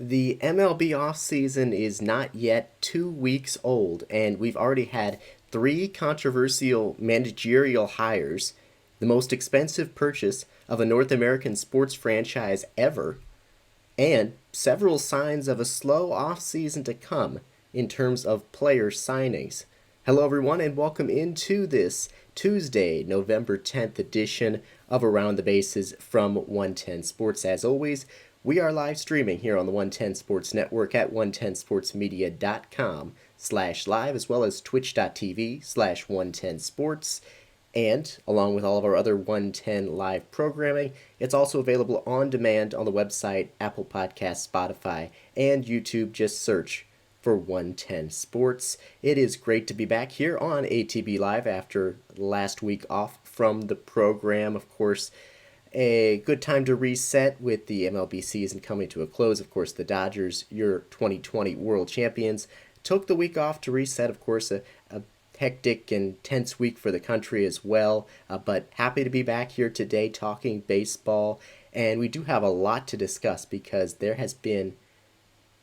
The MLB offseason is not yet 2 weeks old, and we've already had three controversial managerial hires, the most expensive purchase of a North American sports franchise ever, and several signs of a slow offseason to come in terms of player signings. Hello, everyone, and welcome into this Tuesday, November 10th edition of Around the Bases from 110 Sports. As always, we are live streaming here on the 110 Sports Network at 110sportsmedia.com/live, as well as twitch.tv/110sports. And along with all of our other 110 live programming, it's also available on demand on the website, Apple Podcasts, Spotify, and YouTube. Just search for 110 Sports. It is great to be back here on ATB Live after last week off from the program. Of course, a good time to reset with the MLB season coming to a close. Of course, the Dodgers, your 2020 World Champions, took the week off to reset. Of course, a hectic and tense week for the country as well, but happy to be back here today talking baseball. And we do have a lot to discuss because there has been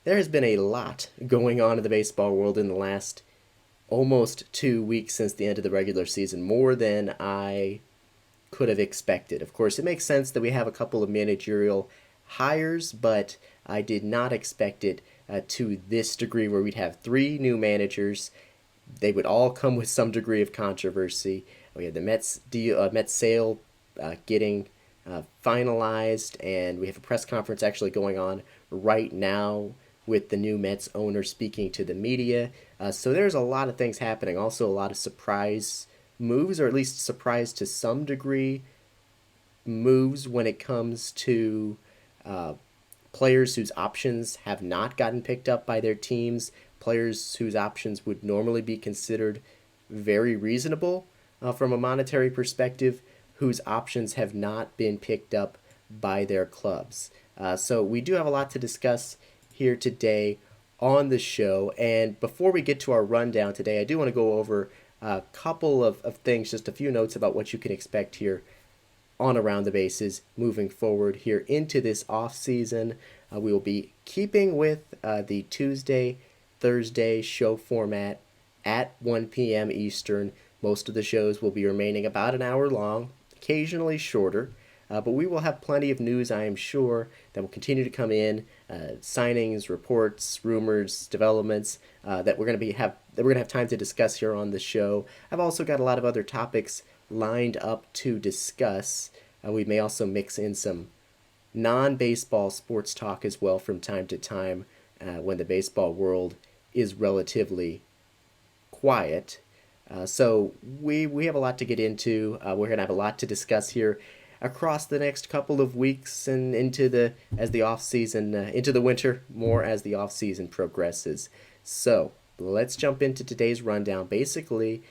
a lot going on in the baseball world in the last almost 2 weeks since the end of the regular season, more than I could have expected. Of course, it makes sense that we have a couple of managerial hires, but I did not expect it to this degree where we'd have three new managers. They would all come with some degree of controversy. We had the Mets sale getting finalized, and we have a press conference actually going on right now with the new Mets owner speaking to the media. So there's a lot of things happening. Also, a lot of surprise moves, or at least surprise to some degree moves when it comes to players whose options have not gotten picked up by their teams, players whose options would normally be considered very reasonable from a monetary perspective, whose options have not been picked up by their clubs. So we do have a lot to discuss here today on the show. And before we get to our rundown today, I do want to go over a couple of things, just a few notes about what you can expect here on Around the Bases moving forward here into this off season. We will be keeping with the Tuesday, Thursday show format at 1 p.m. Eastern. Most of the shows will be remaining about an hour long, occasionally shorter, but we will have plenty of news, I am sure, that will continue to come in, signings, reports, rumors, developments that we're going to have time to discuss here on the show. I've also got a lot of other topics lined up to discuss. We may also mix in some non-baseball sports talk as well from time to time when the baseball world is relatively quiet. So we have a lot to get into. We're going to have a lot to discuss here across the next couple of weeks and into the winter, more as the off season progresses. So let's jump into today's rundown. Basically,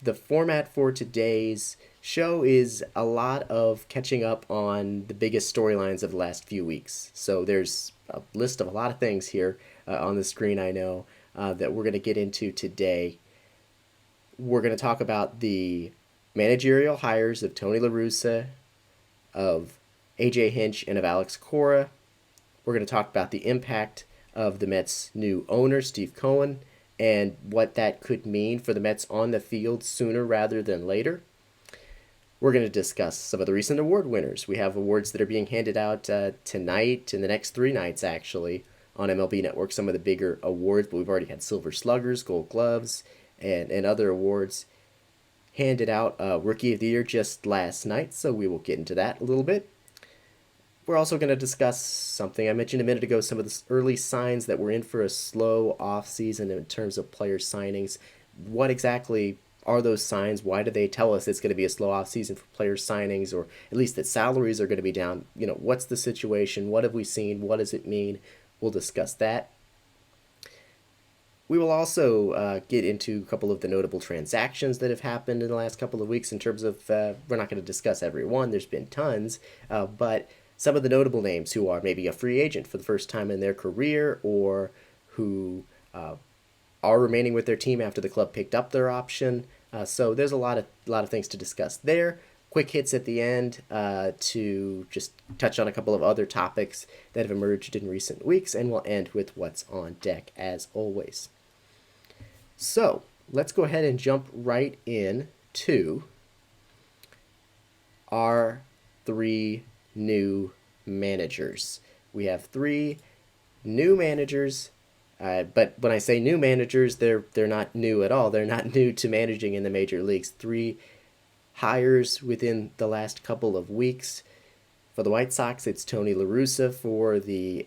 the format for today's show is a lot of catching up on the biggest storylines of the last few weeks. So there's a list of a lot of things here on the screen, I know, that we're going to get into today. We're going to talk about the managerial hires of Tony La Russa, of AJ Hinch, and of Alex Cora. We're going to talk about the impact of the Mets' new owner, Steve Cohen, and what that could mean for the Mets on the field sooner rather than later. We're going to discuss some of the recent award winners. We have awards that are being handed out tonight, in the next 3 nights actually, on MLB Network, some of the bigger awards, but we've already had Silver Sluggers, Gold Gloves, and other awards handed out. Rookie of the Year just last night, so we will get into that a little bit. We're also going to discuss something I mentioned a minute ago, some of the early signs that we're in for a slow off-season in terms of player signings. What exactly are those signs? Why do they tell us it's going to be a slow off-season for player signings, or at least that salaries are going to be down? What's the situation? What have we seen? What does it mean? We'll discuss that. We will also get into a couple of the notable transactions that have happened in the last couple of weeks in terms of, we're not going to discuss every one, there's been tons, but some of the notable names who are maybe a free agent for the first time in their career, or who are remaining with their team after the club picked up their option. So there's a lot of things to discuss there. quick hits at the end to just touch on a couple of other topics that have emerged in recent weeks, and we'll end with what's on deck as always. So let's go ahead and jump right in to our three new managers. We have three new managers, but when I say new managers, they're not new at all. They're not new to managing in the major leagues. Three hires within the last couple of weeks. For the White Sox, it's Tony La Russa. For the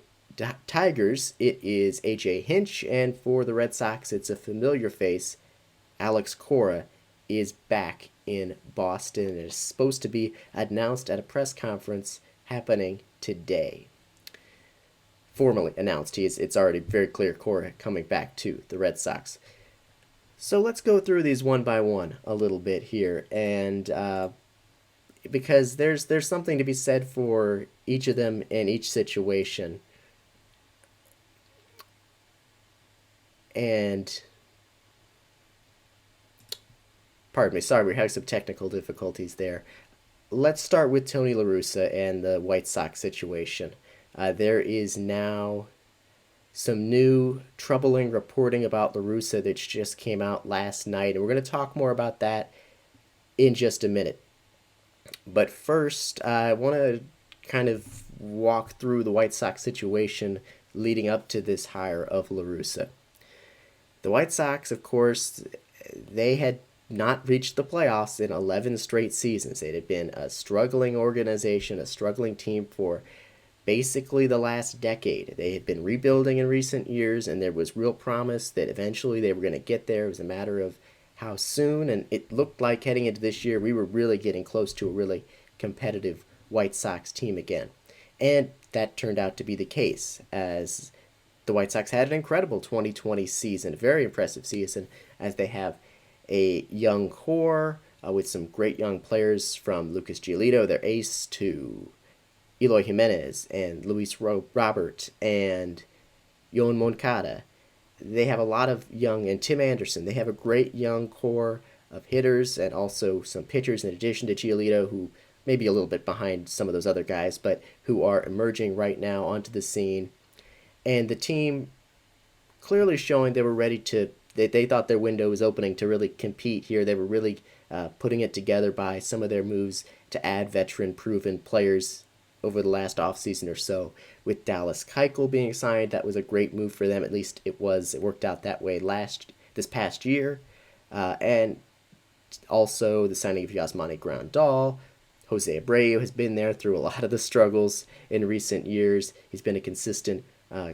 Tigers, it is A.J. Hinch. And for the Red Sox, it's a familiar face. Alex Cora is back in Boston and is supposed to be announced at a press conference happening today. Formally announced. It's already very clear Cora coming back to the Red Sox. So let's go through these one by one a little bit here, and because there's something to be said for each of them in each situation. And pardon me, sorry, we're having some technical difficulties there. Let's start with Tony La Russa and the White Sox situation. There is now some new troubling reporting about La Russa that just came out last night, and we're going to talk more about that in just a minute. But first, I want to kind of walk through the White Sox situation leading up to this hire of La Russa. The White Sox, of course, they had not reached the playoffs in 11 straight seasons. It had been a struggling organization, a struggling team for basically the last decade. They had been rebuilding in recent years, and there was real promise that eventually they were going to get there. It was a matter of how soon, and it looked like heading into this year we were really getting close to a really competitive White Sox team again. And that turned out to be the case, as the White Sox had an incredible 2020 season, a very impressive season, as they have a young core with some great young players from Lucas Giolito, their ace, to Eloy Jimenez and Luis Robert and Yoan Moncada. They have a lot of young, and Tim Anderson. They have a great young core of hitters and also some pitchers in addition to Giolito, who may be a little bit behind some of those other guys, but who are emerging right now onto the scene. And the team clearly showing they were ready to, they thought their window was opening to really compete here. They were really putting it together by some of their moves to add veteran, proven players over the last offseason or so. With Dallas Keuchel being signed, that was a great move for them. At least it worked out that way this past year. And also the signing of Yasmani Grandal. Jose Abreu has been there through a lot of the struggles in recent years. He's been a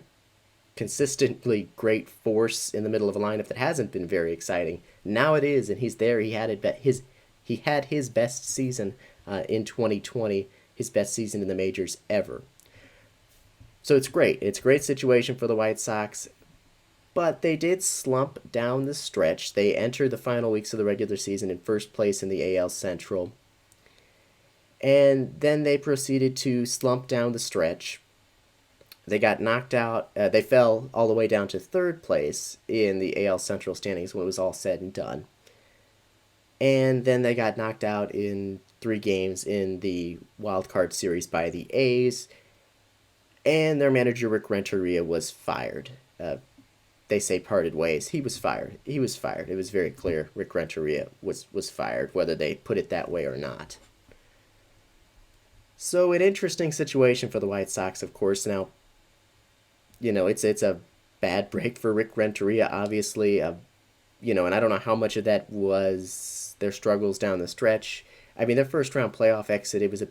consistently great force in the middle of a lineup that hasn't been very exciting. Now it is, and he's there. He had his best season in 2020, his best season in the majors ever. So it's great. It's a great situation for the White Sox, but they did slump down the stretch. They entered the final weeks of the regular season in first place in the AL Central, and then they proceeded to slump down the stretch. They got knocked out. They fell all the way down to third place in the AL Central standings when it was all said and done. And then they got knocked out in 3 games in the wild card series by the A's. And their manager, Rick Renteria, was fired. They say parted ways. He was fired. It was very clear Rick Renteria was fired, whether they put it that way or not. So an interesting situation for the White Sox, of course. Now, it's a bad break for Rick Renteria, obviously. And I don't know how much of that was their struggles down the stretch. I mean, their first round playoff exit, it was a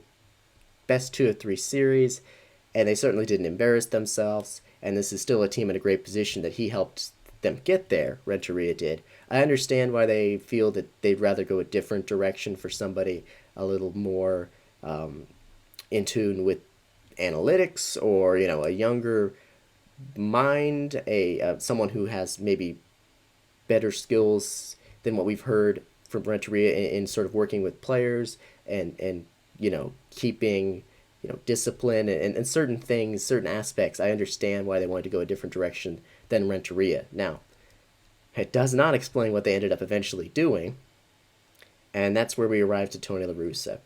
best 2 of 3 series, and they certainly didn't embarrass themselves. And this is still a team in a great position that he helped them get there, Renteria did. I understand why they feel that they'd rather go a different direction for somebody a little more in tune with analytics, or, a younger mind, someone who has maybe better skills than what we've heard from Renteria in sort of working with players and keeping discipline and certain things, certain aspects. I understand why they wanted to go a different direction than Renteria. Now, it does not explain what they ended up eventually doing, And that's where we arrived at Tony La Russa.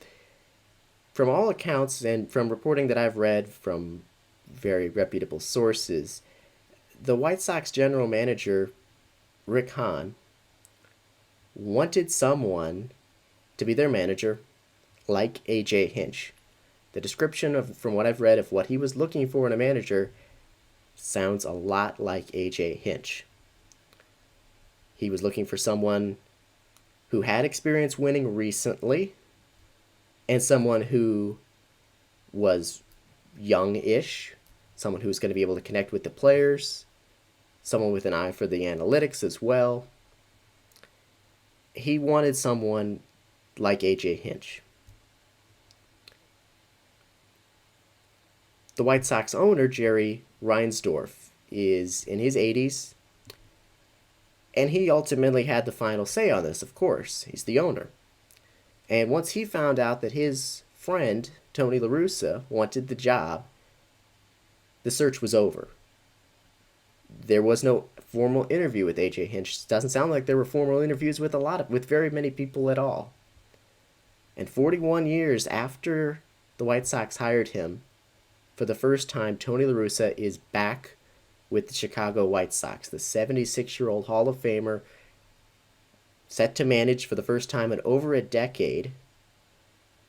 From all accounts and from reporting that I've read from very reputable sources, the White Sox general manager, Rick Hahn, wanted someone to be their manager like A.J. Hinch. The description from what I've read of what he was looking for in a manager sounds a lot like A.J. Hinch. He was looking for someone who had experience winning recently and someone who was young-ish, someone who's going to be able to connect with the players, someone with an eye for the analytics as well. He wanted someone like A.J. Hinch. The White Sox owner, Jerry Reinsdorf, is in his 80s, and he ultimately had the final say on this, of course. He's the owner. And once he found out that his friend, Tony La Russa, wanted the job, the search was over. There was no formal interview with A.J. Hinch. Doesn't sound like there were formal interviews with very many people at all. And 41 years after the White Sox hired him, for the first time, Tony La Russa is back with the Chicago White Sox. The 76-year-old Hall of Famer, set to manage for the first time in over a decade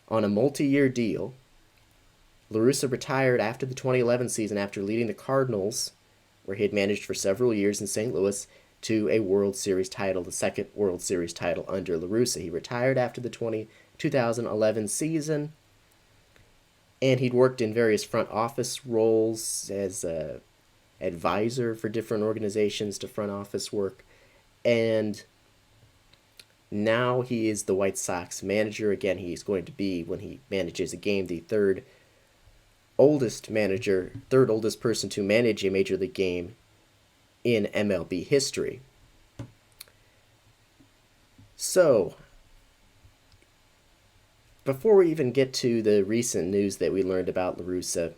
on a multi-year deal. La Russa retired after the 2011 season after leading the Cardinals, where he had managed for several years in St. Louis, to a World Series title, the second World Series title under La Russa. He retired after the 2011 season, and he'd worked in various front office roles as an advisor for different organizations to front office work. And now he is the White Sox manager. Again, he's going to be, when he manages a game, the third oldest person to manage a major league game in MLB history. So, before we even get to the recent news that we learned about La Russa,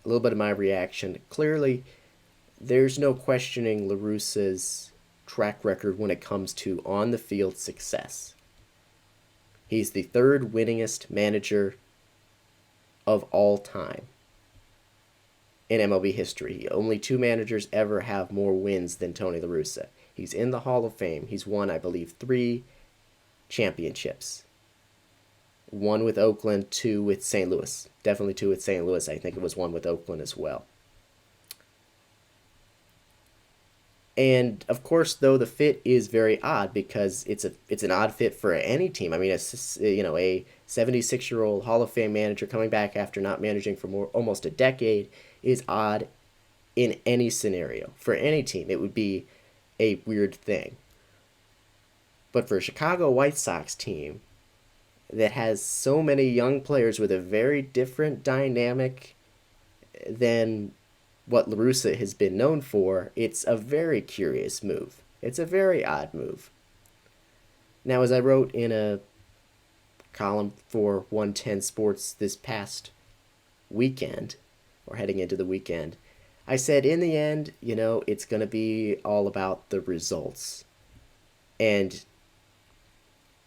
a little bit of my reaction. Clearly, there's no questioning La Russa's track record when it comes to on-the-field success. He's the third winningest manager of all time in MLB history. Only two managers ever have more wins than Tony La Russa. He's in the Hall of Fame. He's won, I believe, 3 championships. 1 with Oakland, 2 with St. Louis. Definitely 2 with St. Louis. I think it was 1 with Oakland as well. And of course, though, the fit is very odd because it's an odd fit for any team. I mean, a 76-year-old Hall of Fame manager coming back after not managing for almost a decade is odd in any scenario. For any team, it would be a weird thing. But for a Chicago White Sox team that has so many young players with a very different dynamic than what La Russa has been known for, it's a very curious move. It's a very odd move. Now, as I wrote in a column for 110 Sports this past weekend, or heading into the weekend, I said in the end, it's going to be all about the results. And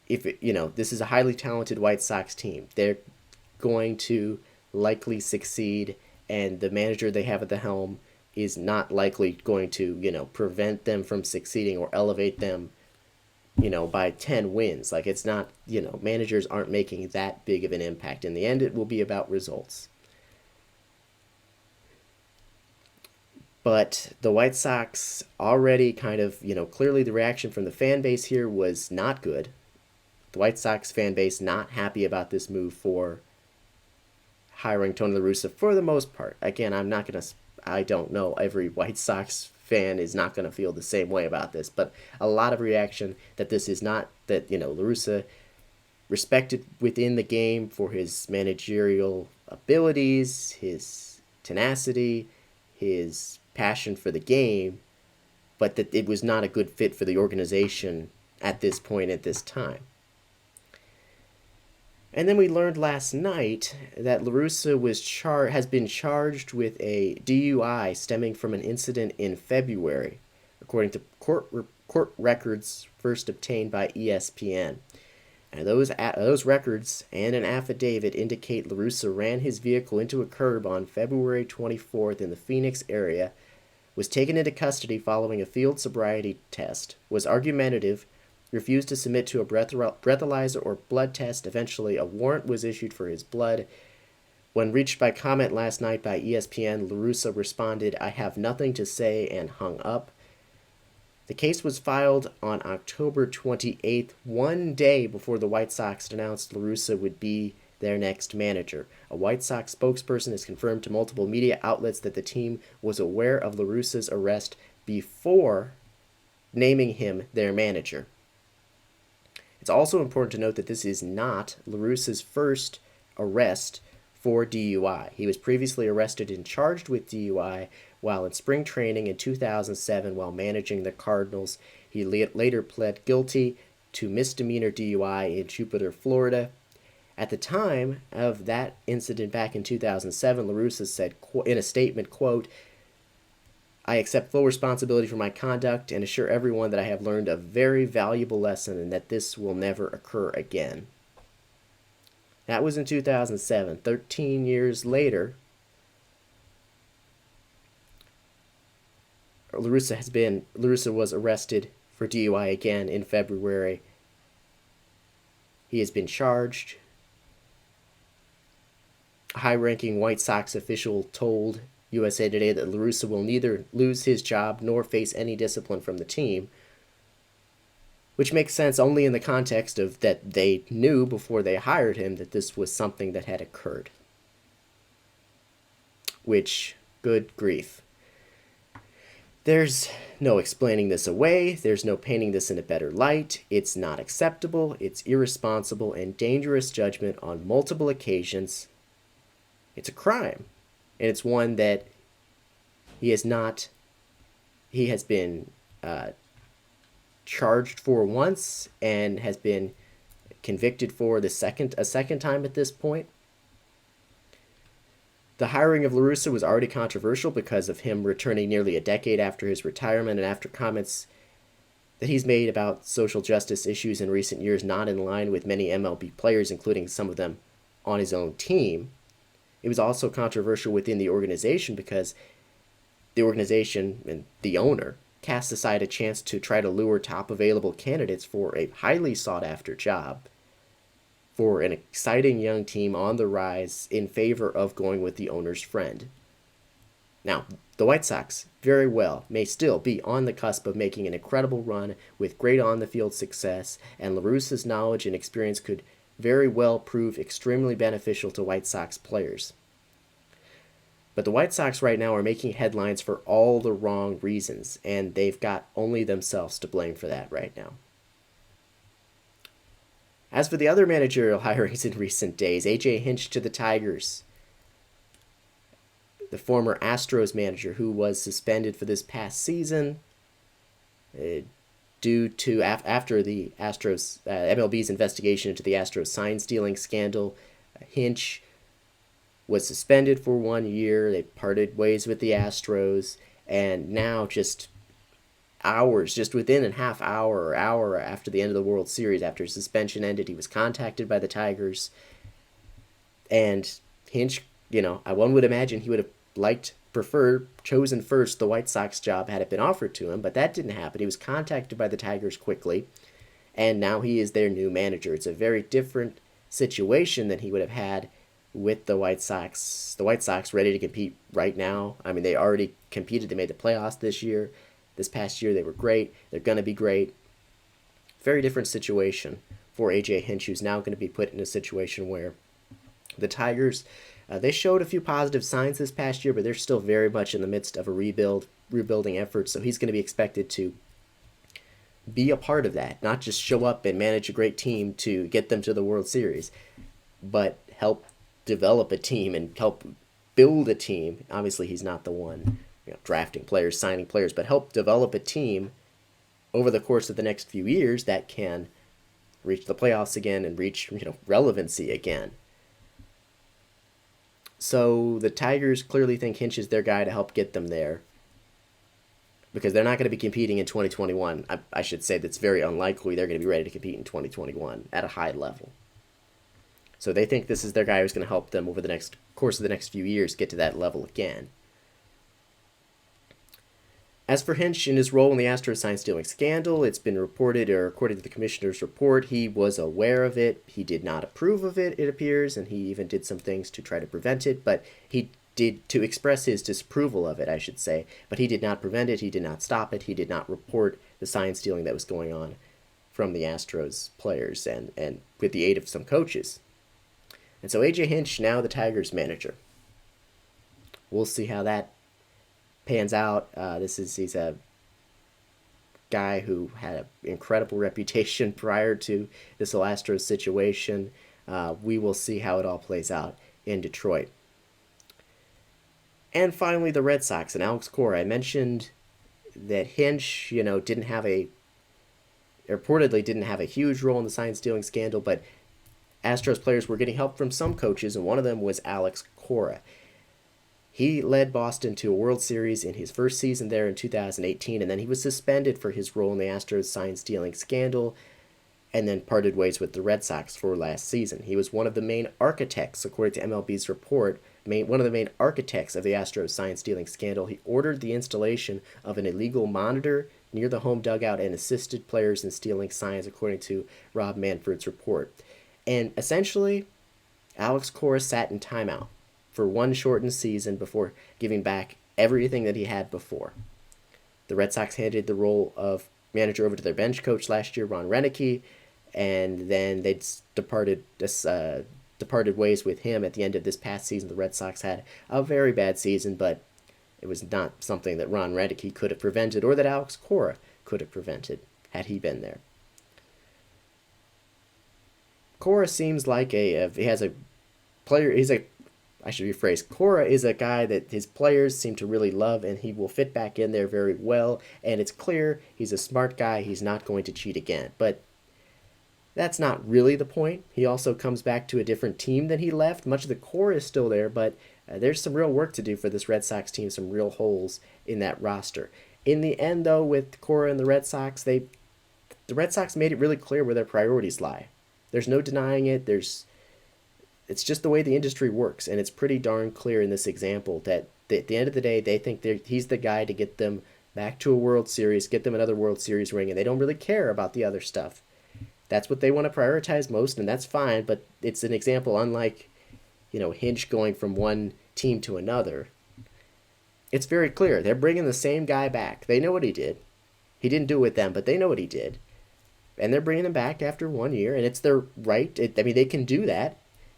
this is a highly talented White Sox team. They're going to likely succeed, and the manager they have at the helm is not likely going to, prevent them from succeeding or elevate them, by 10 wins. Like, it's not, managers aren't making that big of an impact. In the end, it will be about results. But the White Sox already kind of, clearly the reaction from the fan base here was not good. The White Sox fan base not happy about this move for hiring Tony La Russa for the most part. Again, I don't know, every White Sox fan is not going to feel the same way about this, but a lot of reaction that this is not, that, La Russa, respected within the game for his managerial abilities, his tenacity, his passion for the game, but that it was not a good fit for the organization at this point, at this time. And then we learned last night that La Russa has been charged with a DUI stemming from an incident in February, according to court records first obtained by ESPN. And those records and an affidavit indicate La Russa ran his vehicle into a curb on February 24th in the Phoenix area, was taken into custody following a field sobriety test, was argumentative, refused to submit to a breathalyzer or blood test. Eventually, a warrant was issued for his blood. When reached by comment last night by ESPN, La Russa responded, "I have nothing to say," and hung up. The case was filed on October 28th, one day before the White Sox announced La Russa would be their next manager. A White Sox spokesperson has confirmed to multiple media outlets that the team was aware of La Russa's arrest before naming him their manager. It's also important to note that this is not La Russa's first arrest for DUI. He was previously arrested and charged with DUI while in spring training in 2007 while managing the Cardinals. He later pled guilty to misdemeanor DUI in Jupiter, Florida. At the time of that incident back in 2007, La Russa said in a statement, quote, "I accept full responsibility for my conduct and assure everyone that I have learned a very valuable lesson and that this will never occur again." That was in 2007. 13 years later, La Russa was arrested for DUI again in February. He has been charged. A high-ranking White Sox official told USA Today that La Russa will neither lose his job nor face any discipline from the team, which makes sense only in the context of that they knew before they hired him that this was something that had occurred. Which, good grief. There's no explaining this away. There's no painting this in a better light. It's not acceptable. It's irresponsible and dangerous judgment on multiple occasions. It's a crime. And it's one that he has been charged for once and has been convicted for a second time at this point. The hiring of La Russa was already controversial because of him returning nearly a decade after his retirement and after comments that he's made about social justice issues in recent years not in line with many MLB players, including some of them on his own team. It was also controversial within the organization because the organization and the owner cast aside a chance to try to lure top available candidates for a highly sought-after job for an exciting young team on the rise in favor of going with the owner's friend. Now, the White Sox very well may still be on the cusp of making an incredible run with great on-the-field success, and La Russa's knowledge and experience could very well prove extremely beneficial to White Sox players. But the White Sox right now are making headlines for all the wrong reasons, and they've got only themselves to blame for that right now. As for the other managerial hirings in recent days, A.J. Hinch to the Tigers, the former Astros manager who was suspended for this past season due to after the Astros MLB's investigation into the Astros sign stealing scandal. Hinch was suspended for 1 year. They parted ways with the Astros, and now just within a half hour or hour after the end of the World Series, after his suspension ended, he was contacted by the Tigers. And Hinch, one would imagine he would have chosen first the White Sox job had it been offered to him, but that didn't happen. He was contacted by the Tigers quickly, and now he is their new manager. It's a very different situation than he would have had with the White Sox. The White Sox ready to compete right now. I mean, they already competed. They made the playoffs this year. This past year, they were great. They're going to be great. Very different situation for A.J. Hinch, who's now going to be put in a situation where the Tigers, they showed a few positive signs this past year, but they're still very much in the midst of a rebuilding effort. So he's going to be expected to be a part of that, not just show up and manage a great team to get them to the World Series, but help develop a team and help build a team. Obviously, he's not the one drafting players, signing players, but help develop a team over the course of the next few years that can reach the playoffs again and reach relevancy again. So the Tigers clearly think Hinch is their guy to help get them there. because they're not going to be competing in 2021. I should say that's very unlikely they're going to be ready to compete in 2021 at a high level. So they think this is their guy who's going to help them over the next course of the next few years get to that level again. As for Hinch and his role in the Astros sign stealing scandal, it's been reported, or according to the commissioner's report, he was aware of it. He did not approve of it, it appears, and he even did some things to try to prevent it, but he did to express his disapproval of it, I should say. But he did not prevent it, he did not stop it, he did not report the sign stealing that was going on from the Astros players and with the aid of some coaches. And so A.J. Hinch, now the Tigers manager. We'll see how that pans out. He's a guy who had an incredible reputation prior to this whole Astros situation. We will see how it all plays out in Detroit. And finally, the Red Sox and Alex Cora. I mentioned that Hinch, reportedly didn't have a huge role in the sign stealing scandal, but Astros players were getting help from some coaches, and one of them was Alex Cora. He led Boston to a World Series in his first season there in 2018, and then he was suspended for his role in the Astros sign-stealing scandal, and then parted ways with the Red Sox for last season. He was one of the main architects, according to MLB's report, one of the main architects of the Astros sign-stealing scandal. He ordered the installation of an illegal monitor near the home dugout and assisted players in stealing signs, according to Rob Manfred's report. And essentially, Alex Cora sat in timeout for one shortened season before giving back everything that he had before. The Red Sox handed the role of manager over to their bench coach last year, Ron Renneke, and then they departed ways with him at the end of this past season. The Red Sox had a very bad season, but it was not something that Ron Renneke could have prevented or that Alex Cora could have prevented had he been there. Cora seems like Cora is a guy that his players seem to really love, and he will fit back in there very well, and it's clear he's a smart guy, he's not going to cheat again. But that's not really the point. He also comes back to a different team than he left. Much of the core is still there, but there's some real work to do for this Red Sox team, some real holes in that roster. In the end, though, with Cora and the Red Sox, the Red Sox made it really clear where their priorities lie. There's no denying it. It's just the way the industry works, and it's pretty darn clear in this example that at the end of the day, they think he's the guy to get them back to a World Series, get them another World Series ring, and they don't really care about the other stuff. That's what they want to prioritize most, and that's fine, but it's an example unlike, Hinch going from one team to another. It's very clear. They're bringing the same guy back. They know what he did. He didn't do it with them, but they know what he did. And they're bringing him back after 1 year, and it's their right. They can do that.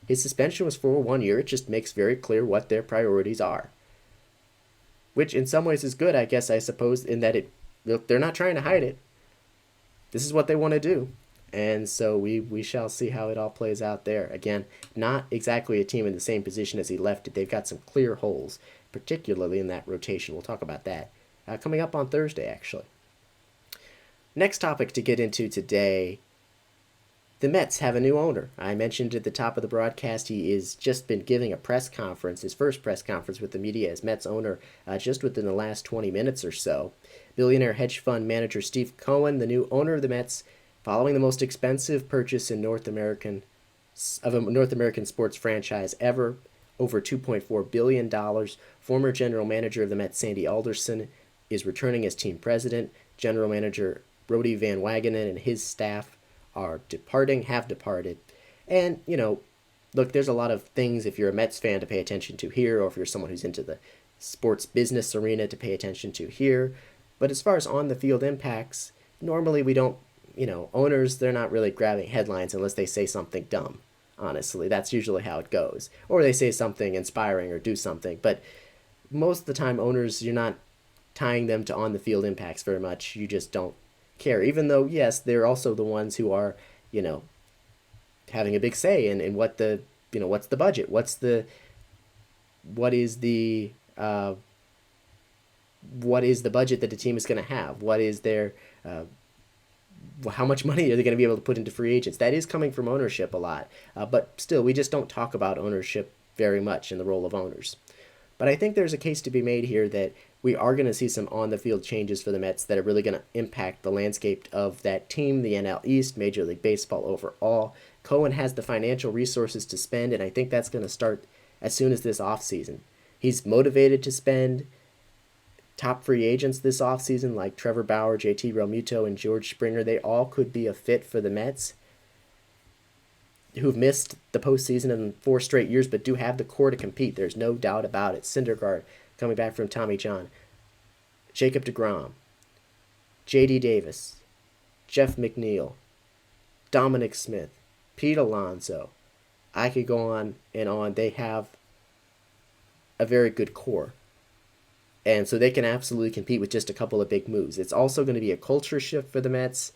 His suspension was for 1 year. It just makes very clear what their priorities are. Which in some ways is good, I suppose, in that they're not trying to hide it. This is what they want to do. And so we shall see how it all plays out there. Again, not exactly a team in the same position as he left it. They've got some clear holes, particularly in that rotation. We'll talk about that coming up on Thursday, actually. Next topic to get into today, the Mets have a new owner. I mentioned at the top of the broadcast he has just been giving a press conference, his first press conference with the media as Mets owner, just within the last 20 minutes or so. Billionaire hedge fund manager Steve Cohen, the new owner of the Mets, following the most expensive purchase in North American sports franchise ever, over $2.4 billion. Former general manager of the Mets, Sandy Alderson, is returning as team president. General manager Brody Van Wagenen and his staff have departed. And, look, there's a lot of things if you're a Mets fan to pay attention to here, or if you're someone who's into the sports business arena to pay attention to here. But as far as on-the-field impacts, normally we don't, owners, they're not really grabbing headlines unless they say something dumb. Honestly, that's usually how it goes. Or they say something inspiring or do something. But most of the time, owners, you're not tying them to on-the-field impacts very much. You just don't care, even though, yes, they're also the ones who are, having a big say in what the, what's the budget, what is the budget that the team is going to have, what is their, how much money are they going to be able to put into free agents. That is coming from ownership a lot, but still, we just don't talk about ownership very much in the role of owners. But I think there's a case to be made here that we are going to see some on the field changes for the Mets that are really going to impact the landscape of that team, the NL East, Major League Baseball overall. Cohen has the financial resources to spend, and I think that's going to start as soon as this offseason. He's motivated to spend. Top free agents this offseason like Trevor Bauer, JT Realmuto, and George Springer, they all could be a fit for the Mets, who've missed the postseason in 4 straight years but do have the core to compete. There's no doubt about it. Syndergaard coming back from Tommy John, Jacob deGrom, J.D. Davis, Jeff McNeil, Dominic Smith, Pete Alonso. I could go on and on. They have a very good core. And so they can absolutely compete with just a couple of big moves. It's also going to be a culture shift for the Mets.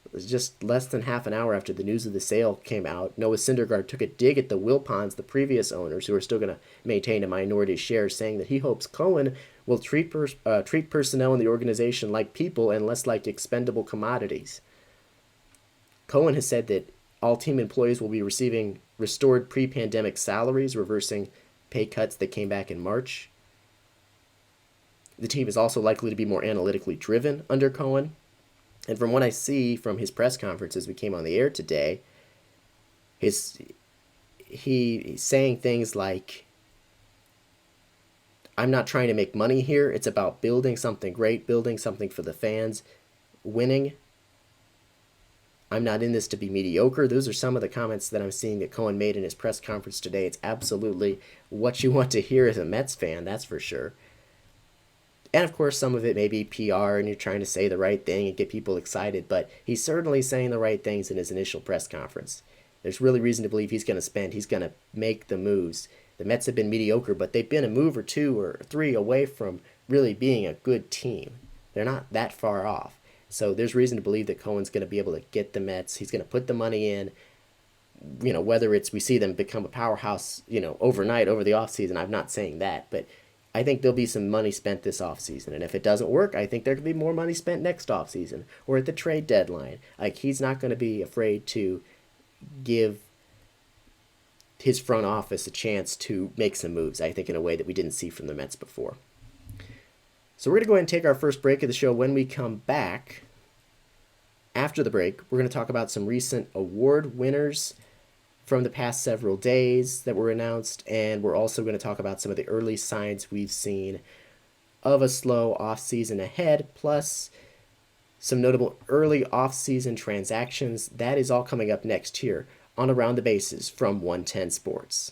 It was just less than half an hour after the news of the sale came out. Noah Syndergaard took a dig at the Wilpons, the previous owners, who are still going to maintain a minority share, saying that he hopes Cohen will treat personnel in the organization like people and less like expendable commodities. Cohen has said that all team employees will be receiving restored pre-pandemic salaries, reversing pay cuts that came back in March. The team is also likely to be more analytically driven under Cohen. And from what I see from his press conference as we came on the air today, he's saying things like, I'm not trying to make money here. It's about building something great, building something for the fans, winning. I'm not in this to be mediocre. Those are some of the comments that I'm seeing that Cohen made in his press conference today. It's absolutely what you want to hear as a Mets fan, that's for sure. And of course, some of it may be PR and you're trying to say the right thing and get people excited, but he's certainly saying the right things in his initial press conference. There's really reason to believe he's going to make the moves. The Mets have been mediocre, but they've been a move or two or three away from really being a good team. They're not that far off. So there's reason to believe that Cohen's going to be able to get the Mets. He's going to put the money in. Whether it's we see them become a powerhouse, overnight over the offseason, I'm not saying that, but I think there'll be some money spent this offseason. And if it doesn't work, I think there could be more money spent next offseason or at the trade deadline. Like, he's not going to be afraid to give his front office a chance to make some moves, I think, in a way that we didn't see from the Mets before. So we're going to go ahead and take our first break of the show. When we come back, after the break, we're going to talk about some recent award winners from the past several days that were announced, and we're also going to talk about some of the early signs we've seen of a slow offseason ahead, plus some notable early offseason transactions. That is all coming up next here on Around the Bases from 110 Sports.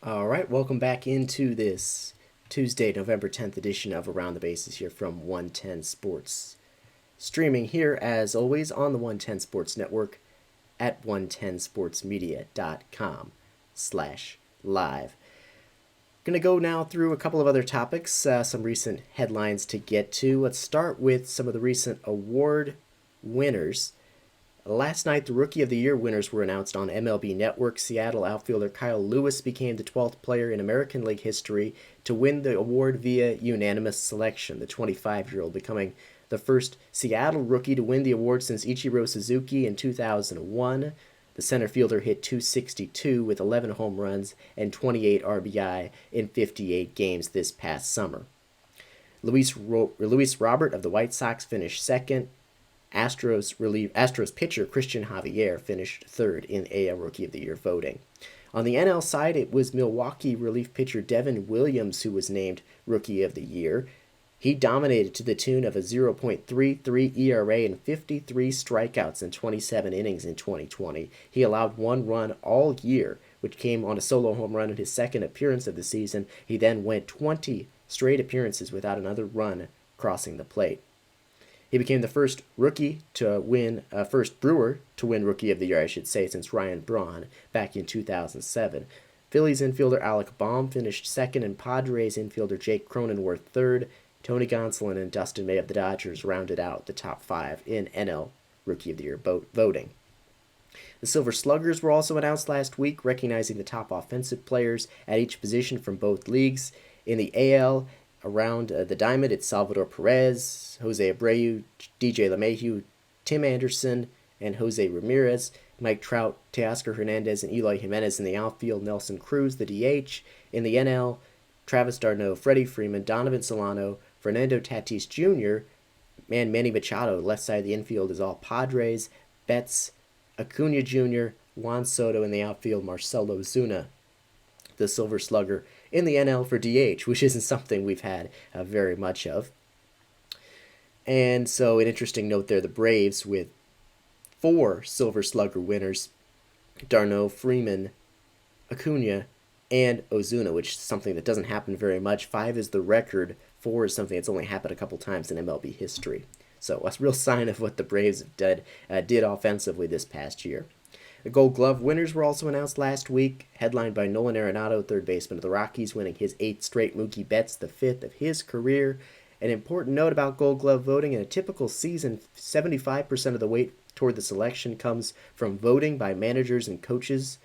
All right, welcome back into this Tuesday, November 10th edition of Around the Bases here from 110 Sports. Streaming here, as always, on the 110 Sports Network at 110sportsmedia.com/live. Going to go now through a couple of other topics, some recent headlines to get to. Let's start with some of the recent award winners. Last night, the Rookie of the Year winners were announced on MLB Network. Seattle outfielder Kyle Lewis became the 12th player in American League history to win the award via unanimous selection, the 25-year-old becoming the first Seattle rookie to win the award since Ichiro Suzuki in 2001. The center fielder hit .262 with 11 home runs and 28 RBI in 58 games this past summer. Luis Robert of the White Sox finished second. Astros pitcher Christian Javier finished third in AL Rookie of the Year voting. On the NL side, it was Milwaukee relief pitcher Devin Williams who was named Rookie of the Year. He dominated to the tune of a 0.33 ERA and 53 strikeouts in 27 innings in 2020. He allowed one run all year, which came on a solo home run in his second appearance of the season. He then went 20 straight appearances without another run crossing the plate. He became the first Brewer to win Rookie of the Year, since Ryan Braun back in 2007. Phillies infielder Alec Bohm finished second, and Padres infielder Jake Cronenworth third. Tony Gonsolin and Dustin May of the Dodgers rounded out the top five in NL Rookie of the Year voting. The Silver Sluggers were also announced last week, recognizing the top offensive players at each position from both leagues. In the AL, around the diamond, it's Salvador Perez, Jose Abreu, DJ LeMahieu, Tim Anderson, and Jose Ramirez. Mike Trout, Teoscar Hernandez, and Eloy Jimenez in the outfield. Nelson Cruz, the DH. In the NL, Travis d'Arnaud, Freddie Freeman, Donovan Solano, Fernando Tatis Jr., and Manny Machado. Left side of the infield is all Padres. Betts, Acuna Jr., Juan Soto in the outfield, Marcelo Zuna, the Silver Slugger in the NL for DH, which isn't something we've had very much of. And so an interesting note there, the Braves with 4 Silver Slugger winners, d'Arnaud, Freeman, Acuna, and Ozuna, which is something that doesn't happen very much. 5 is the record. 4 is something that's only happened a couple times in MLB history. So a real sign of what the Braves did offensively this past year. The Gold Glove winners were also announced last week, headlined by Nolan Arenado, third baseman of the Rockies, winning his 8th straight, Mookie Betts, the 5th of his career. An important note about Gold Glove voting: in a typical season, 75% of the weight toward the selection comes from voting by managers and coaches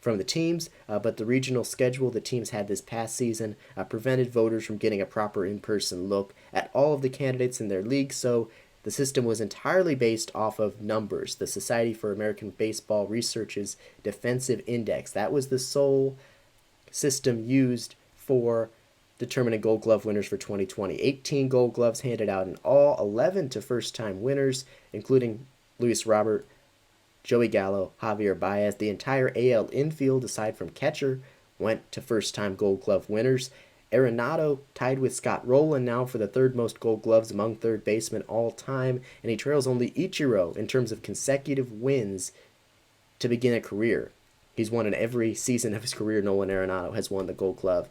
from the teams, but the regional schedule the teams had this past season prevented voters from getting a proper in-person look at all of the candidates in their league, so the system was entirely based off of numbers. The Society for American Baseball Research's Defensive Index, that was the sole system used for determining Gold Glove winners for 2020. 18 Gold Gloves handed out in all, 11 to first-time winners, including Luis Robert, Joey Gallo, Javier Baez. The entire AL infield, aside from catcher, went to first-time Gold Glove winners. Arenado tied with Scott Rowland now for the third most Gold Gloves among third basemen all time, and he trails only Ichiro in terms of consecutive wins to begin a career. He's won in every season of his career. Nolan Arenado has won the Gold Glove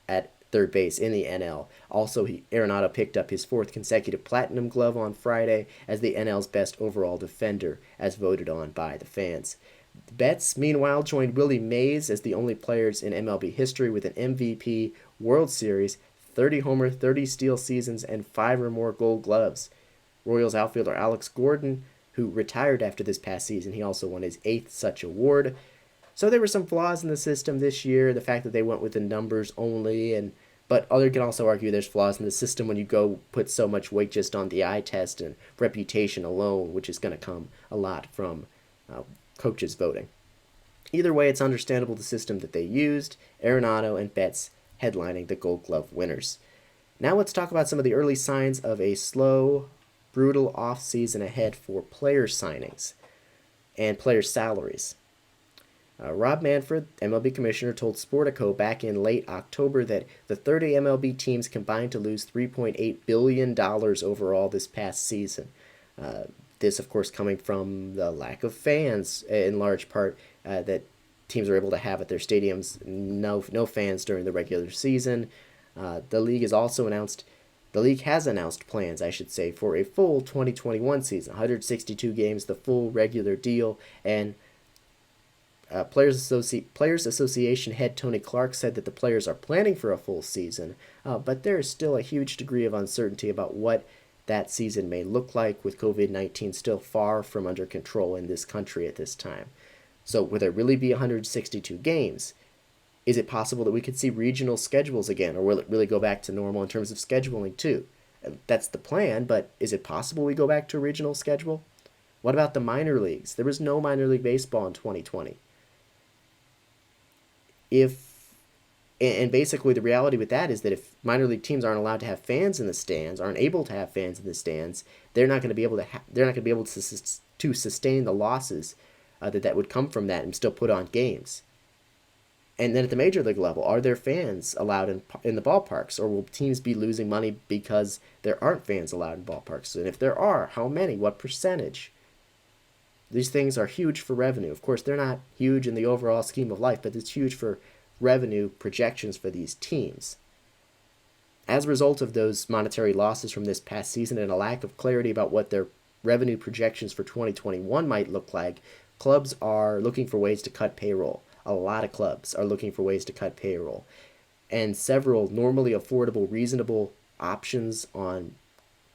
at third base in the NL. Also, Arenado picked up his 4th consecutive Platinum Glove on Friday as the NL's best overall defender, as voted on by the fans. Betts, meanwhile, joined Willie Mays as the only players in MLB history with an MVP, World Series, 30 homer, 30 steal seasons, and 5 or more Gold Gloves. Royals outfielder Alex Gordon, who retired after this past season, he also won his 8th such award. So there were some flaws in the system this year, the fact that they went with the numbers only, but others can also argue there's flaws in the system when you go put so much weight just on the eye test and reputation alone, which is going to come a lot from coaches voting. Either way, it's understandable the system that they used. Arenado and Betts headlining the Gold Glove winners. Now let's talk about some of the early signs of a slow, brutal offseason ahead for player signings and player salaries. Rob Manfred, MLB commissioner, told Sportico back in late October that the 30 MLB teams combined to lose $3.8 billion overall this past season. This, of course, coming from the lack of fans, in large part, that teams are able to have at their stadiums. No fans during the regular season. The league has announced plans, I should say, for a full 2021 season, 162 games, the full regular deal, and Players Association head Tony Clark said that the players are planning for a full season, but there is still a huge degree of uncertainty about what that season may look like, with COVID-19 still far from under control in this country at this time. So will there really be 162 games? Is it possible that we could see regional schedules again, or will it really go back to normal in terms of scheduling too? That's the plan, but is it possible we go back to a regional schedule? What about the minor leagues? There was no minor league baseball in 2020. And basically the reality with that is that if minor league teams aren't allowed to have fans in the stands, aren't able to have fans in the stands, they're not going to be able to sustain the losses that would come from that and still put on games. And then at the major league level, are there fans allowed in the ballparks, or will teams be losing money because there aren't fans allowed in ballparks? And if there are, how many? What percentage? These things are huge for revenue. Of course, they're not huge in the overall scheme of life, but it's huge for revenue projections for these teams. As a result of those monetary losses from this past season and a lack of clarity about what their revenue projections for 2021 might look like, clubs are looking for ways to cut payroll. A lot of clubs are looking for ways to cut payroll. And several normally affordable, reasonable options on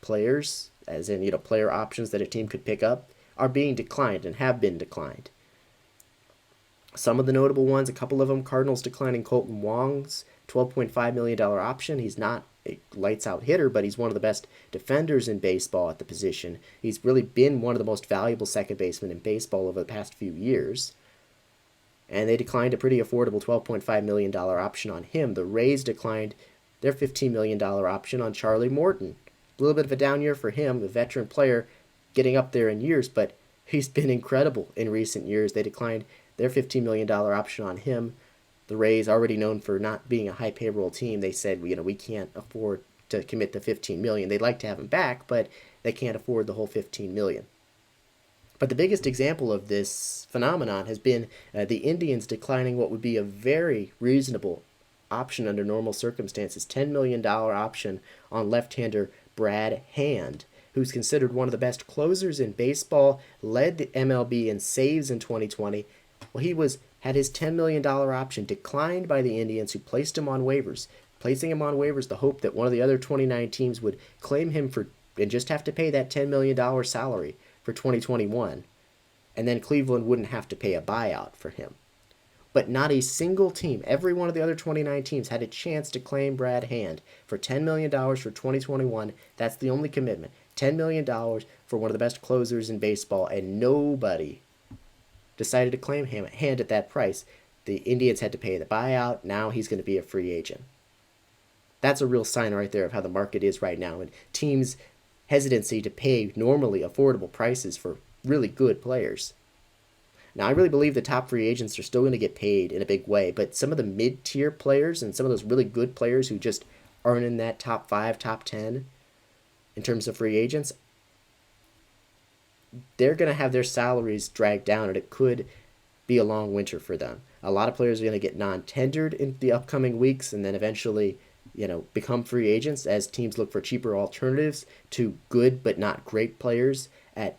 players, as in, player options that a team could pick up, are being declined and have been declined. Some of the notable ones, a couple of them, Cardinals declining Colton Wong's $12.5 million option. He's not a lights-out hitter, but he's one of the best defenders in baseball at the position. He's really been one of the most valuable second basemen in baseball over the past few years. And they declined a pretty affordable $12.5 million option on him. The Rays declined their $15 million option on Charlie Morton. A little bit of a down year for him, a veteran player getting up there in years, but he's been incredible in recent years. They declined their $15 million option on him. The Rays, already known for not being a high payroll team, they said, we can't afford to commit the $15 million. They'd like to have him back, but they can't afford the whole $15 million. But the biggest example of this phenomenon has been the Indians declining what would be a very reasonable option under normal circumstances, $10 million option on left-hander Brad Hand, who's considered one of the best closers in baseball, led the MLB in saves in 2020. Well, he had his $10 million option declined by the Indians, who placed him on waivers. Placing him on waivers, the hope that one of the other 29 teams would claim him and just have to pay that $10 million salary for 2021, and then Cleveland wouldn't have to pay a buyout for him. But not a single team, every one of the other 29 teams, had a chance to claim Brad Hand for $10 million for 2021. That's the only commitment. $10 million for one of the best closers in baseball, and nobody decided to claim Hand at that price. The Indians had to pay the buyout. Now he's going to be a free agent. That's a real sign right there of how the market is right now, and teams' hesitancy to pay normally affordable prices for really good players. Now, I really believe the top free agents are still going to get paid in a big way, but some of the mid-tier players and some of those really good players who just aren't in that top 5, top 10 in terms of free agents, they're going to have their salaries dragged down, and it could be a long winter for them. A lot of players are going to get non-tendered in the upcoming weeks and then eventually become free agents as teams look for cheaper alternatives to good but not great players at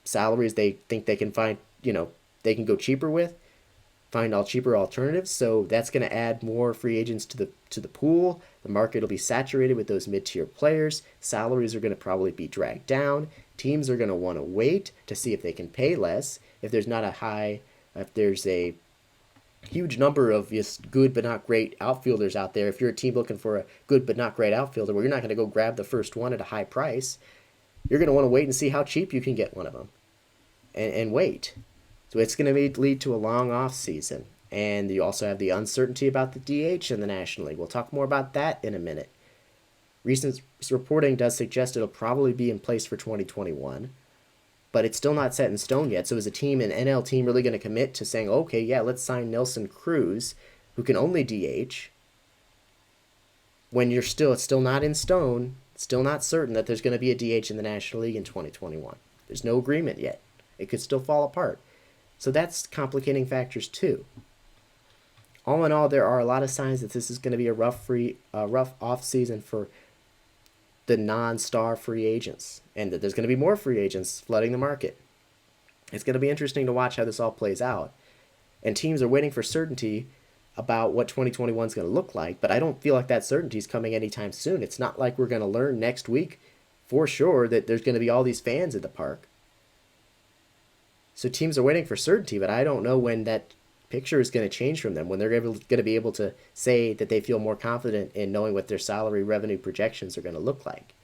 salaries they think they can find, they can go cheaper with, find all cheaper alternatives. So that's going to add more free agents to the pool. The market will be saturated with those mid-tier players. Salaries are going to probably be dragged down. Teams are going to want to wait to see if they can pay less. If there's a huge number of just good but not great outfielders out there, if you're a team looking for a good but not great outfielder, well, you're not going to go grab the first one at a high price. You're going to want to wait and see how cheap you can get one of them and wait. So it's going to lead to a long off season. And you also have the uncertainty about the DH in the National League. We'll talk more about that in a minute. Recent reporting does suggest it'll probably be in place for 2021, but it's still not set in stone yet. So is an NL team really going to commit to saying, okay, yeah, let's sign Nelson Cruz, who can only DH, when it's still not in stone, still not certain that there's going to be a DH in the National League in 2021. There's no agreement yet. It could still fall apart. So that's complicating factors too. All in all, there are a lot of signs that this is going to be a rough off season for the non-star free agents, and that there's going to be more free agents flooding the market. It's going to be interesting to watch how this all plays out. And teams are waiting for certainty about what 2021 is going to look like, but I don't feel like that certainty is coming anytime soon. It's not like we're going to learn next week for sure that there's going to be all these fans at the park. So teams are waiting for certainty, but I don't know when that picture is going to change from them, when they're going to be able to say that they feel more confident in knowing what their salary revenue projections are going to look like.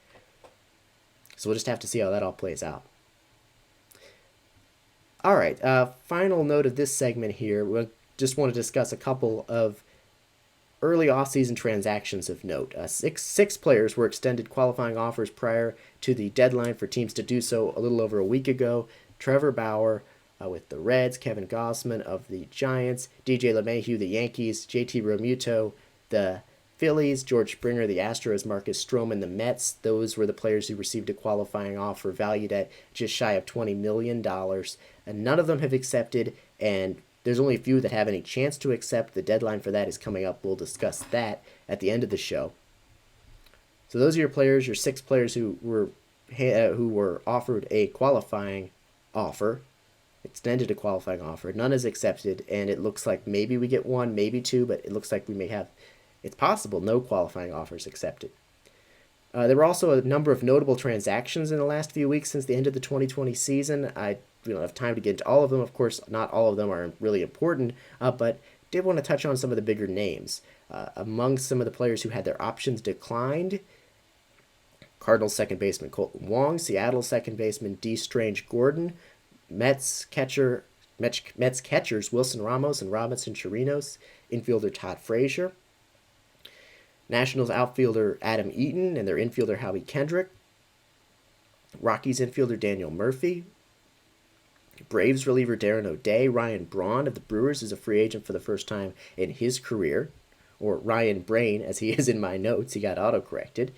So we'll just have to see how that all plays out. All right, final note of this segment here. We just want to discuss a couple of early offseason transactions of note. Six players were extended qualifying offers prior to the deadline for teams to do so a little over a week ago. Trevor Bauer with the Reds, Kevin Gausman of the Giants, DJ LeMahieu, the Yankees, JT Realmuto, the Phillies, George Springer, the Astros, Marcus Stroman, the Mets. Those were the players who received a qualifying offer valued at just shy of $20 million. And none of them have accepted, and there's only a few that have any chance to accept. The deadline for that is coming up. We'll discuss that at the end of the show. So those are your players, your six players who were offered a qualifying offer, extended a qualifying offer. None is accepted, and it looks like maybe we get one, maybe two, but it looks like we may have, it's possible, no qualifying offers accepted. There were also a number of notable transactions in the last few weeks since the end of the 2020 season. I don't have time to get into all of them. Of course, not all of them are really important, but did want to touch on some of the bigger names. Among some of the players who had their options declined, Cardinals second baseman Colton Wong, Seattle second baseman D. Strange Gordon, Mets catchers Wilson Ramos and Robinson Chirinos, infielder Todd Frazier, Nationals outfielder Adam Eaton and their infielder Howie Kendrick, Rockies infielder Daniel Murphy, Braves reliever Darren O'Day, Ryan Braun of the Brewers is a free agent for the first time in his career, or Ryan Brain as he is in my notes, he got autocorrected.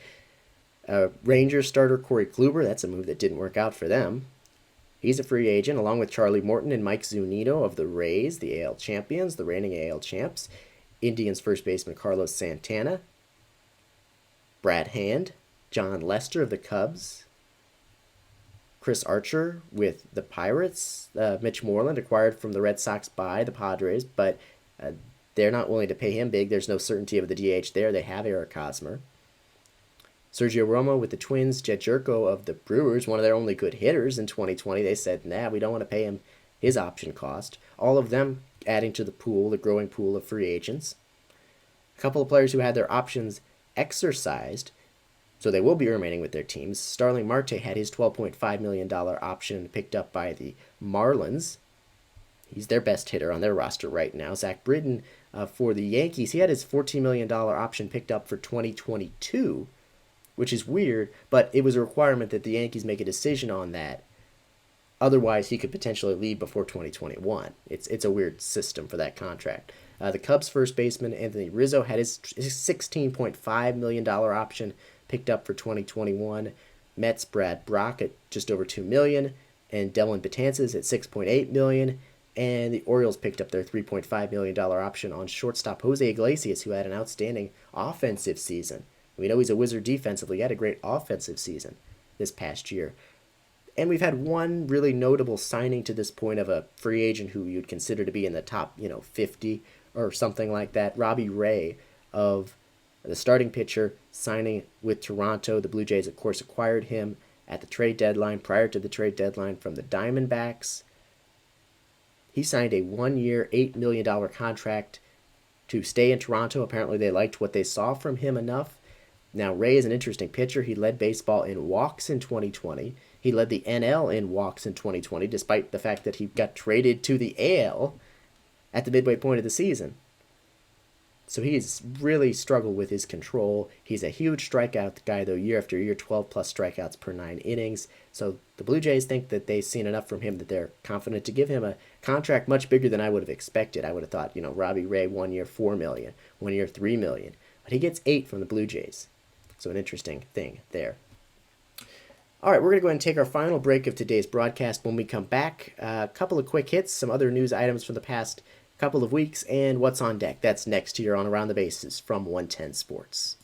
Rangers starter Corey Kluber, that's a move that didn't work out for them. He's a free agent, along with Charlie Morton and Mike Zunino of the Rays, the AL champions, the reigning AL champs. Indians first baseman Carlos Santana. Brad Hand, John Lester of the Cubs. Chris Archer with the Pirates. Mitch Moreland acquired from the Red Sox by the Padres, but they're not willing to pay him big. There's no certainty of the DH there. They have Eric Hosmer. Sergio Romo with the Twins, Jed Jerko of the Brewers, one of their only good hitters in 2020. They said, nah, we don't want to pay him his option cost. All of them adding to the pool, the growing pool of free agents. A couple of players who had their options exercised, so they will be remaining with their teams. Starling Marte had his $12.5 million option picked up by the Marlins. He's their best hitter on their roster right now. Zach Britton for the Yankees, he had his $14 million option picked up for 2022, which is weird, but it was a requirement that the Yankees make a decision on that. Otherwise, he could potentially leave before 2021. It's a weird system for that contract. The Cubs first baseman Anthony Rizzo had his $16.5 million option picked up for 2021. Mets Brad Brock at just over $2 million, and Delwin Betances at $6.8 million. And the Orioles picked up their $3.5 million option on shortstop Jose Iglesias, who had an outstanding offensive season. We know he's a wizard defensively. He had a great offensive season this past year. And we've had one really notable signing to this point of a free agent who you'd consider to be in the top, 50 or something like that. Robbie Ray of the starting pitcher signing with Toronto. The Blue Jays, of course, acquired him at the trade deadline, prior to the trade deadline from the Diamondbacks. He signed a 1-year, $8 million contract to stay in Toronto. Apparently they liked what they saw from him enough. Now, Ray is an interesting pitcher. He led baseball in walks in 2020. He led the NL in walks in 2020, despite the fact that he got traded to the AL at the midway point of the season. So he's really struggled with his control. He's a huge strikeout guy, though, year after year, 12-plus strikeouts per 9 innings. So the Blue Jays think that they've seen enough from him that they're confident to give him a contract much bigger than I would have expected. I would have thought, Robbie Ray, 1 year, $4 million, 1 year, $3 million. But he gets $8 from the Blue Jays. So an interesting thing there. All right, we're going to go ahead and take our final break of today's broadcast. When we come back, a couple of quick hits, some other news items from the past couple of weeks, and what's on deck. That's next here on Around the Bases from 110 Sports.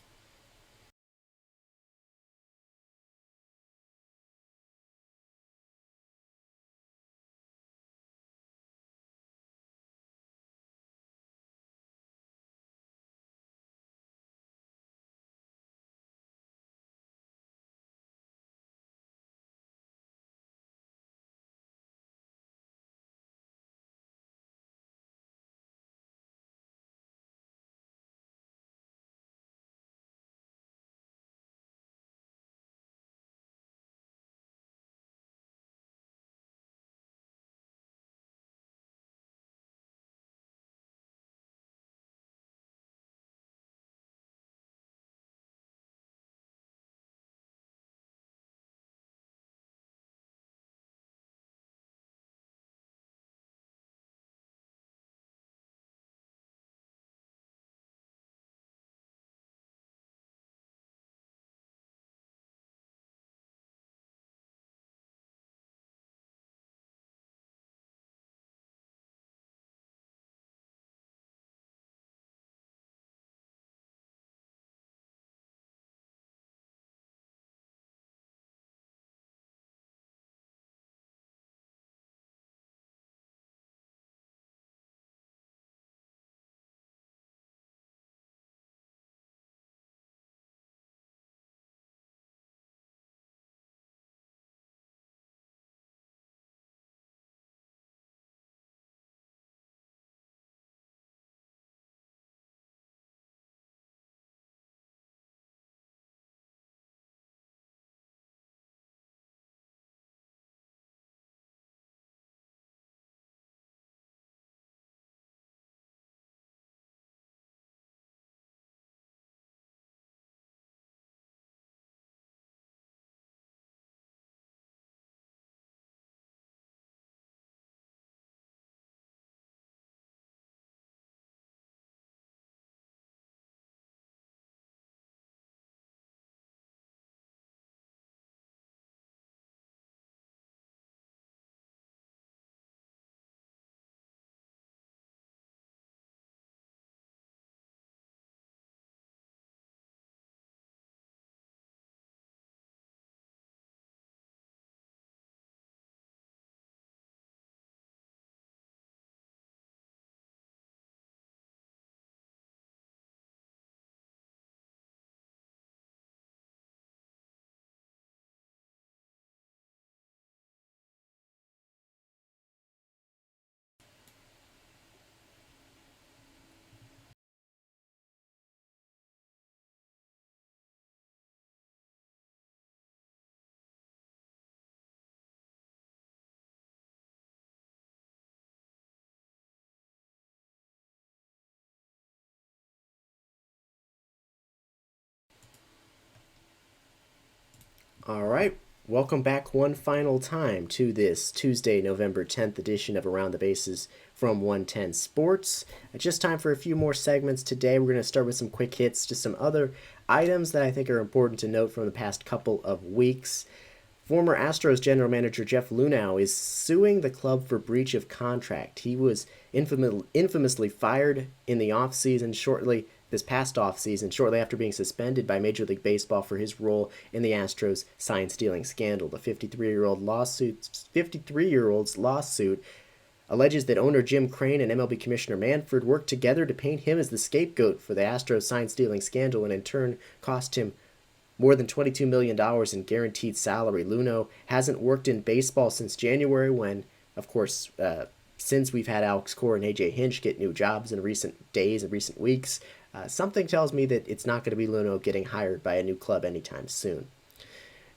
All right, welcome back one final time to this Tuesday, November 10th edition of Around the Bases from 110 Sports. Just time for a few more segments today. We're going to start with some quick hits, just some other items that I think are important to note from the past couple of weeks. Former Astros general manager Jeff Luhnow is suing the club for breach of contract. He was infamously fired in the offseason this past offseason, shortly after being suspended by Major League Baseball for his role in the Astros sign stealing scandal. The 53-year-old's lawsuit alleges that owner Jim Crane and MLB Commissioner Manfred worked together to paint him as the scapegoat for the Astros sign stealing scandal and in turn cost him more than $22 million in guaranteed salary. Luhnow hasn't worked in baseball since January when, of course, since we've had Alex Cora and AJ Hinch get new jobs in recent days and recent weeks, something tells me that it's not going to be Luhnow getting hired by a new club anytime soon.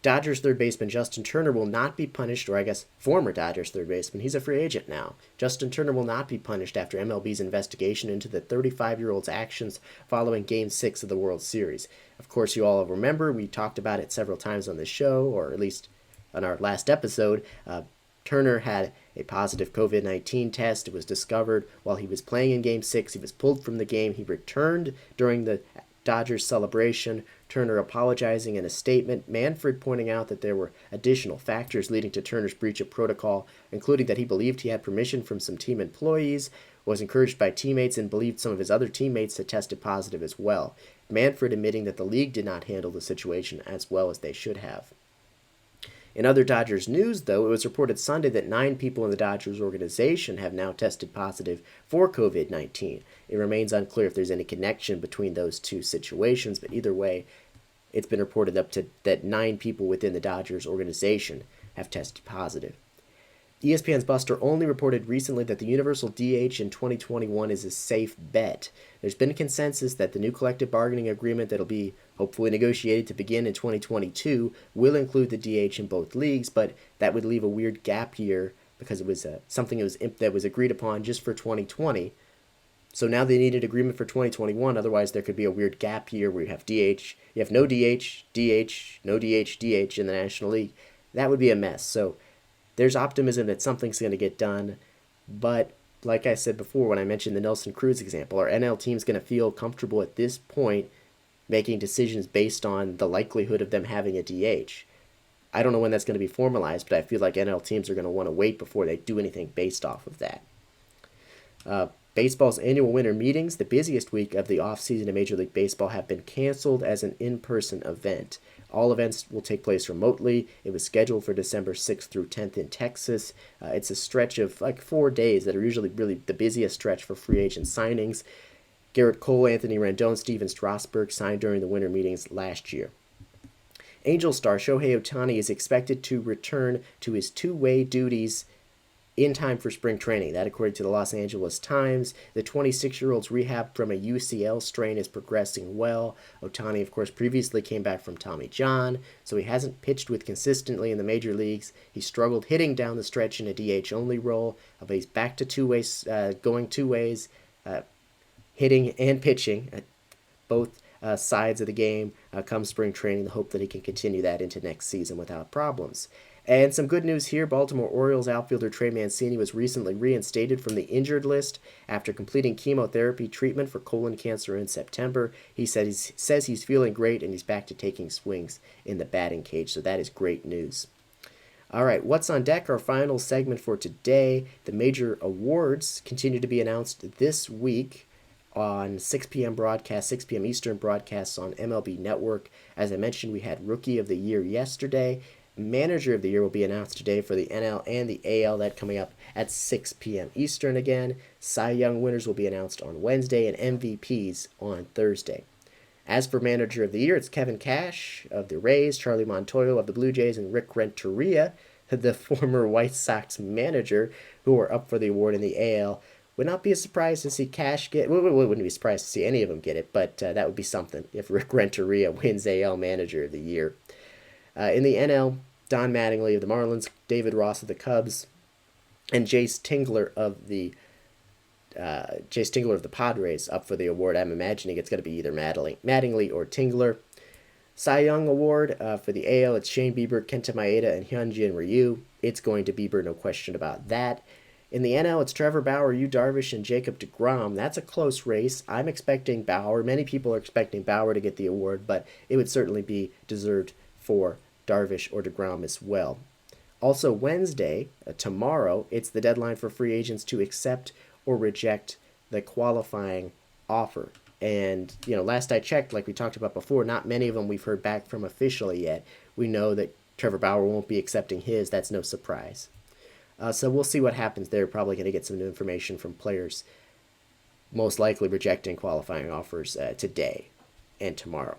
Dodgers third baseman Justin Turner will not be punished, or I guess former Dodgers third baseman, he's a free agent now. Justin Turner will not be punished after MLB's investigation into the 35-year-old's actions following Game 6 of the World Series. Of course, you all remember, we talked about it several times on this show, or at least on our last episode. Turner had a positive COVID-19 test. It was discovered while he was playing in Game 6. He was pulled from the game. He returned during the Dodgers celebration, Turner apologizing in a statement, Manfred pointing out that there were additional factors leading to Turner's breach of protocol, including that he believed he had permission from some team employees, was encouraged by teammates, and believed some of his other teammates had tested positive as well. Manfred admitting that the league did not handle the situation as well as they should have. In other Dodgers news, though, it was reported Sunday that 9 people in the Dodgers organization have now tested positive for COVID-19. It remains unclear if there's any connection between those two situations, but either way, it's been reported that 9 people within the Dodgers organization have tested positive. ESPN's Buster Olney reported recently that the universal DH in 2021 is a safe bet. There's been a consensus that the new collective bargaining agreement that'll be hopefully negotiated to begin in 2022 will include the DH in both leagues, but that would leave a weird gap year because it was something that was agreed upon just for 2020. So now they need an agreement for 2021, otherwise there could be a weird gap year where you have DH, you have no DH, DH, no DH, DH in the National League. That would be a mess. So there's optimism that something's going to get done, but like I said before when I mentioned the Nelson Cruz example, our NL team's going to feel comfortable at this point making decisions based on the likelihood of them having a DH. I don't know when that's going to be formalized, but I feel like NL teams are going to want to wait before they do anything based off of that. Baseball's annual winter meetings, the busiest week of the offseason in Major League Baseball, have been canceled as an in-person event. All events will take place remotely. It was scheduled for December 6th through 10th in Texas. It's a stretch of like 4 days that are usually really the busiest stretch for free agent signings. Garrett Cole, Anthony Rendon, Steven Strasburg signed during the winter meetings last year. Angel star Shohei Ohtani is expected to return to his two-way duties in time for spring training. That according to the Los Angeles Times. The 26-year-old's rehab from a UCL strain is progressing well. Ohtani, of course, previously came back from Tommy John, so he hasn't pitched with consistently in the major leagues. He struggled hitting down the stretch in a DH-only role, but he's back to going two ways, hitting and pitching at both sides of the game come spring training. The hope that he can continue that into next season without problems. And some good news here, Baltimore Orioles outfielder Trey Mancini was recently reinstated from the injured list after completing chemotherapy treatment for colon cancer in September. He says he's feeling great and he's back to taking swings in the batting cage, so that is great news. All right, what's on deck? Our final segment for today. The major awards continue to be announced this week on 6 p.m. broadcast, 6 p.m. Eastern broadcasts on MLB Network. As I mentioned, we had Rookie of the Year yesterday. Manager of the Year will be announced today for the NL and the AL, that coming up at 6 p.m. Eastern again. Cy Young winners will be announced on Wednesday and MVPs on Thursday. As for Manager of the Year, it's Kevin Cash of the Rays, Charlie Montoyo of the Blue Jays, and Rick Renteria, the former White Sox manager, who are up for the award in the AL. Would not be surprised to see Cash get. Wouldn't be surprised to see any of them get it, but that would be something if Rick Renteria wins AL Manager of the Year. In the NL, Don Mattingly of the Marlins, David Ross of the Cubs, and Jace Tingler of the Padres up for the award. I'm imagining it's going to be either Mattingly or Tingler. Cy Young Award for the AL, it's Shane Bieber, Kenta Maeda, and Hyunjin Ryu. It's going to Bieber, no question about that. In the NL, it's Trevor Bauer, Yu Darvish, and Jacob deGrom. That's a close race. I'm expecting Bauer. Many people are expecting Bauer to get the award, but it would certainly be deserved for Darvish or deGrom as well. Also Wednesday, tomorrow, it's the deadline for free agents to accept or reject the qualifying offer. And, last I checked, like we talked about before, not many of them we've heard back from officially yet. We know that Trevor Bauer won't be accepting his. That's no surprise. So we'll see what happens there. Probably going to get some new information from players most likely rejecting qualifying offers today and tomorrow.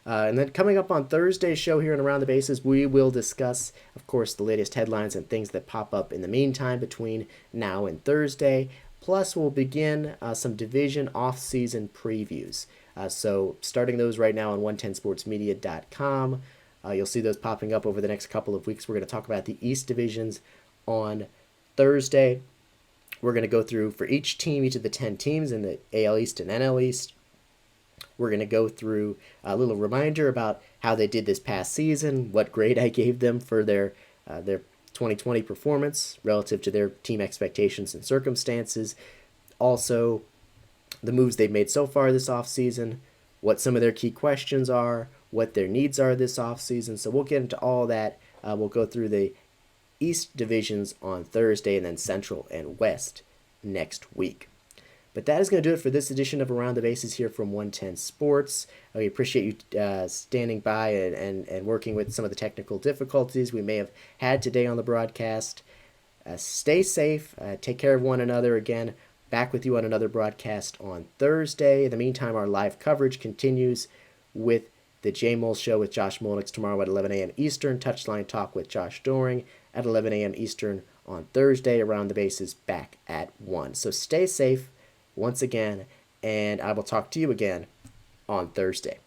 And then coming up on Thursday's show here on Around the Bases, we will discuss, of course, the latest headlines and things that pop up in the meantime between now and Thursday. Plus, we'll begin some division off-season previews. So starting those right now on 110sportsmedia.com. You'll see those popping up over the next couple of weeks. We're going to talk about the East divisions on Thursday. We're going to go through for each team, each of the 10 teams in the AL East and NL East. We're going to go through a little reminder about how they did this past season, what grade I gave them for their 2020 performance relative to their team expectations and circumstances. Also, the moves they've made so far this offseason, what some of their key questions are, what their needs are this offseason. So we'll get into all that. We'll go through the East divisions on Thursday and then Central and West next week. But that is going to do it for this edition of Around the Bases here from 110 Sports. We appreciate you standing by and working with some of the technical difficulties we may have had today on the broadcast. Stay safe. Take care of one another. Again, back with you on another broadcast on Thursday. In the meantime, our live coverage continues with the J Mole Show with Josh Molnix tomorrow at 11 a.m. Eastern. Touchline Talk with Josh Doring at 11 a.m. Eastern on Thursday. Around the Bases back at 1. So stay safe once again, and I will talk to you again on Thursday.